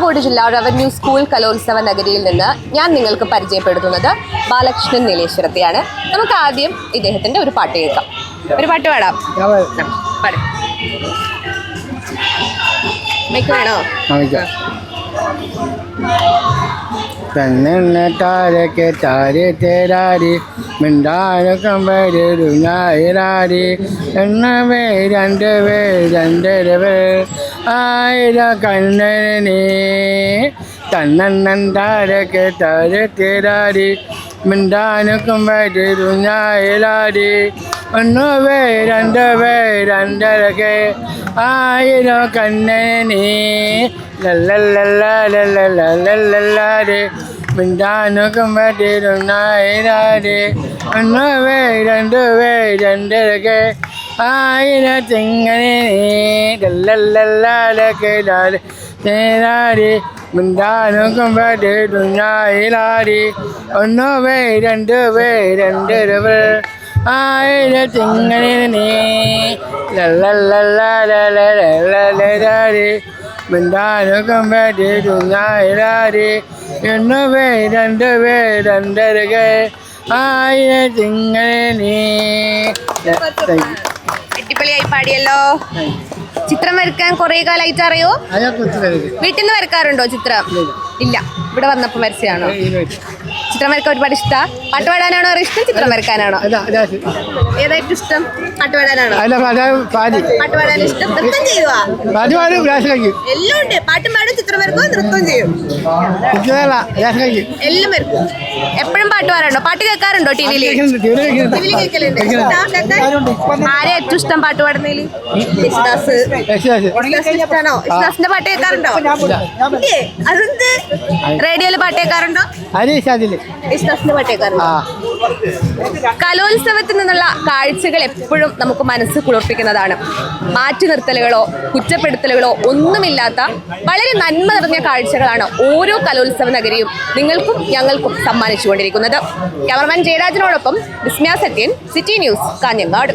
കാസർഗോഡ് ജില്ലാ revenue school കലോത്സവ നഗരിയിൽ നിന്ന് ഞാൻ നിങ്ങൾക്ക് പരിചയപ്പെടുത്തുന്നത് ബാലകൃഷ്ണൻ നീലേശ്വരത്തെയാണ്. നമുക്ക് ആദ്യം ഇദ്ദേഹത്തിന്റെ ഒരു പാട്ട് കേൾക്കാം. ഒരു പാട്ട് പാടാം. വേണോ? തന്നെ താരക്ക് താരെ തേരാരി മിണ്ടാരക്കം വരൊരു ഞായരാരി എന്നവേ രണ്ടര ആയിര കണ്ണനെ തന്നണ്ണൻ താരക്ക് താരെ തേരാരി മിണ്ടാനക്കം വരൊരു ഞായരാരി ഒന്നവേ രണ്ടരക്ക് ആയിരം കണ്ണനെ ലല്ലല്ലല്ലാലേ മിണ്ടാനൊക്കെ പറ്റിരുന്നായിരാരെ ഒന്നവേ രണ്ടരക്കെ ആയിരത്തിങ്ങനെ ലല്ലല്ലാലേ തേരാരി മിണ്ടാനൊക്കെ പറ്റിരുന്നായിരാരി ഒന്നവേ രണ്ടരവേ ആയിരത്തിങ്ങനെ ലല്ലല്ലാലേ മിണ്ടാനൊക്കെ പറ്റിരുന്നായിരാരി എന്നവേ രണ്ടരക്കെ ആയിരത്തിങ്ങനെ. അടിപൊളിയായി പാടിയല്ലോ. ചിത്രം വരയ്ക്കാൻ കുറെ കാലമായിട്ട് അറിയോ? വീട്ടിൽ നിന്ന് വരക്കാറുണ്ടോ ചിത്രം? ഇല്ല, ഇവിടെ വന്നപ്പോ വരച്ചാണോ? ചിത്രം വരക്കാൻ ഒരുപാട് ഇഷ്ടമാണ്. പാട്ട് പാടാനാണോ ഇഷ്ടം, ചിത്രം വരക്കാനാണോ? ഏതായിട്ട് ഇഷ്ടം? പാട്ട് പാടാനാണോ? പാട്ട് പാടാൻ ഇഷ്ടം. നൃത്തം ചെയ്യുവാ? എല്ലാം ഉണ്ട്. പാട്ടും പാടും, ചിത്രം വരക്കും, നൃത്തം ചെയ്യും, എല്ലാം വരക്കും. എപ്പോഴും പാട്ട് പാടാറുണ്ടോ? പാട്ട് കേൾക്കാറുണ്ടോ? ടിവിയിൽ കേൾക്കലുണ്ട്. ആരെ ഏറ്റവും ഇഷ്ടം പാട്ട് പാടുന്നതിൽ? യേശുദാസ് ഇഷ്ടാണോ? യേശുദാസിന്റെ പാട്ട് കേൾക്കാറുണ്ടോ? അതെന്ത്? റേഡിയോയില് പാട്ട് കേൾക്കാറുണ്ടോ? യേശുദാസിന്റെ പാട്ട് കേൾക്കാറുണ്ടോ? കലോത്സവത്തിൽ നിന്നുള്ള കാഴ്ചകൾ എപ്പോഴും നമുക്ക് മനസ്സ് കുളിർപ്പിക്കുന്നതാണ്. മാറ്റി നിർത്തലുകളോ കുറ്റപ്പെടുത്തലുകളോ ഒന്നുമില്ലാത്ത വളരെ നന്മ നിറഞ്ഞ കാഴ്ചകളാണ് ഓരോ കലോത്സവ നഗരിയും നിങ്ങൾക്കും ഞങ്ങൾക്കും സമ്മാനിച്ചുകൊണ്ടിരിക്കുന്നത്. ക്യാമറമാൻ ജയരാജനോടൊപ്പം വിസ്മയ സത്യൻ, സിറ്റി ന്യൂസ്, കാഞ്ഞങ്ങാട്.